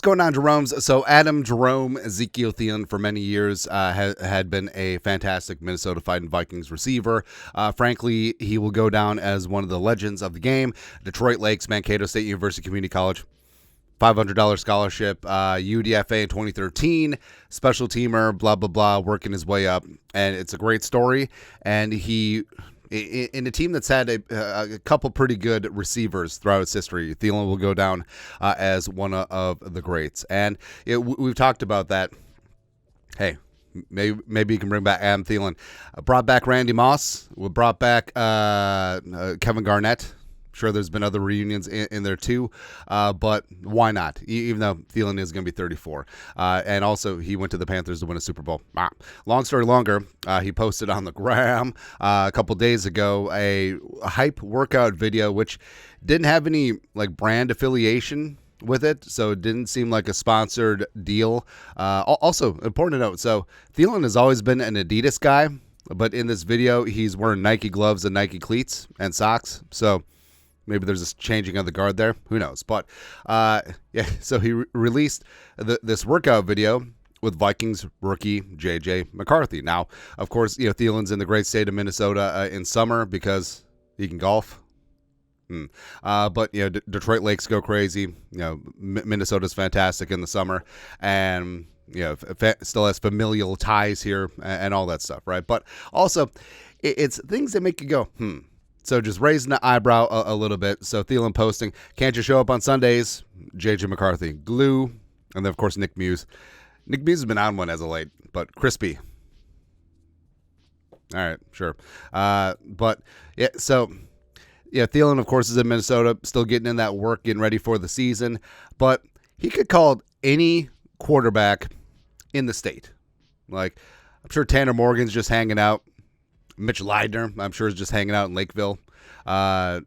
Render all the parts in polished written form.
going on, Jerome's? So Adam, Jerome, Ezekiel Thielen for many years had been a fantastic Minnesota Fighting Vikings receiver. Frankly, he will go down as one of the legends of the game. Detroit Lakes, Mankato State University Community College. $500 scholarship, UDFA in 2013, special teamer, blah, blah, blah, working his way up. And it's a great story. And he, in a team that's had a couple pretty good receivers throughout its history, Thielen will go down as one of the greats. And we've talked about that. Hey, maybe you can bring back Adam Thielen. Brought back Randy Moss. We brought back Kevin Garnett. Sure, there's been other reunions in there too, but why not? Even though Thielen is going to be 34. And also, he went to the Panthers to win a Super Bowl. Long story longer, he posted on the gram a couple days ago a hype workout video, which didn't have any brand affiliation with it, so it didn't seem like a sponsored deal. Also, important to note, so Thielen has always been an Adidas guy, but in this video, he's wearing Nike gloves and Nike cleats and socks, so maybe there's a changing of the guard there. Who knows? But, so he released this workout video with Vikings rookie J.J. McCarthy. Now, of course, Thielen's in the great state of Minnesota in summer because he can golf. But, Detroit Lakes go crazy. Minnesota's fantastic in the summer. And, still has familial ties here and all that stuff, right? But also, it's things that make you go, So just raising the eyebrow a little bit. So Thielen posting, can't you show up on Sundays? J.J. McCarthy, glue. And then, of course, Nick Muse. Nick Muse has been on one as of late, but crispy. All right, sure. Thielen, of course, is in Minnesota, still getting in that work, getting ready for the season. But he could call any quarterback in the state. I'm sure Tanner Morgan's just hanging out. Mitch Leidner, I'm sure, is just hanging out in Lakeville. Maybe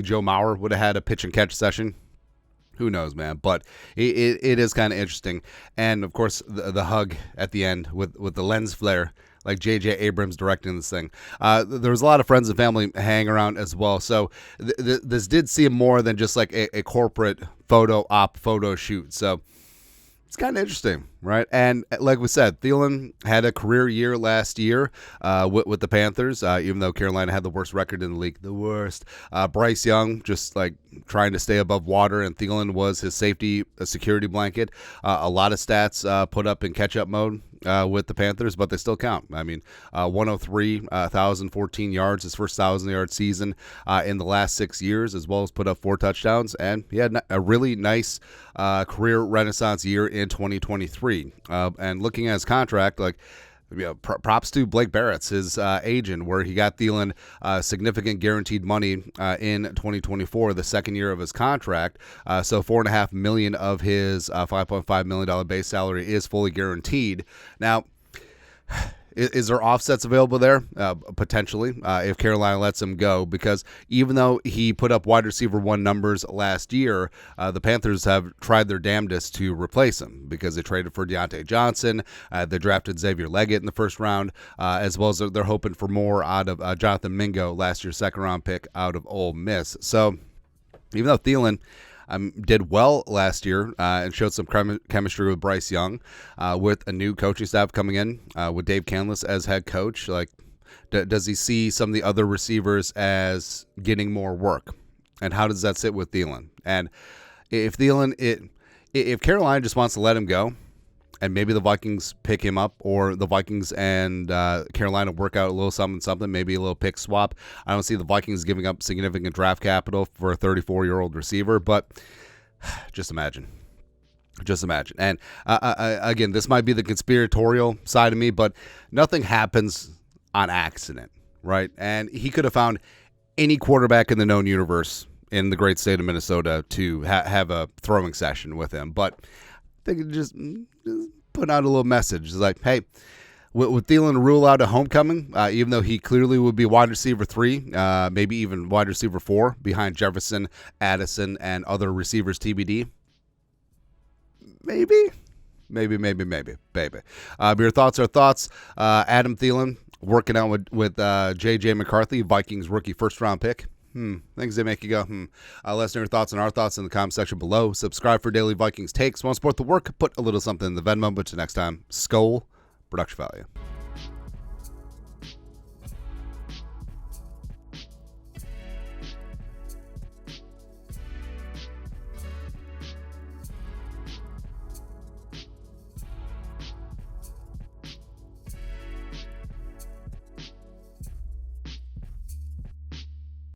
Joe Mauer would have had a pitch and catch session. Who knows, man? But it is kind of interesting. And, of course, the hug at the end with the lens flare, like J.J. Abrams directing this thing. There was a lot of friends and family hanging around as well. So this did seem more than just a corporate photo shoot. So it's kind of interesting, right? And like we said, Thielen had a career year last year with the Panthers, even though Carolina had the worst record in the league. The worst. Bryce Young just trying to stay above water, and Thielen was his security blanket. A lot of stats put up in catch-up mode with the Panthers, but they still count. 103, 1,014 yards, his first 1,000-yard season in the last 6 years, as well as put up 4 touchdowns, and he had a really nice career renaissance year in 2023. And looking at his contract, props to Blake Barrett's his agent, where he got Thielen significant guaranteed money in 2024, the second year of his contract. So $4.5 million of his $5.5 million base salary is fully guaranteed. Now, is there offsets available there? Potentially, if Carolina lets him go, because even though he put up wide receiver 1 numbers last year, the Panthers have tried their damnedest to replace him because they traded for Deontay Johnson. They drafted Xavier Leggett in the first round, as well as they're hoping for more out of Jonathan Mingo, last year's second-round pick out of Ole Miss. So even though Thielen did well last year and showed some chemistry with Bryce Young, with a new coaching staff coming in with Dave Canlis as head coach. Does he see some of the other receivers as getting more work? And how does that sit with Thielen? And if Carolina just wants to let him go, and maybe the Vikings pick him up, or the Vikings and Carolina work out a little something, maybe a little pick swap. I don't see the Vikings giving up significant draft capital for a 34-year-old receiver, but just imagine. And again, this might be the conspiratorial side of me, but nothing happens on accident, right? And he could have found any quarterback in the known universe in the great state of Minnesota to have a throwing session with him, but they could just put out a little message. It's like, hey, would Thielen rule out a homecoming, even though he clearly would be wide receiver 3, maybe even wide receiver 4, behind Jefferson, Addison, and other receivers TBD? Maybe. Your thoughts are thoughts. Adam Thielen working out with J.J. McCarthy, Vikings rookie first-round pick. Things that make you go, Let us know your thoughts and our thoughts in the comment section below. Subscribe for daily Vikings takes. Want to support the work? Put a little something in the Venmo. But till next time, Skol, production value.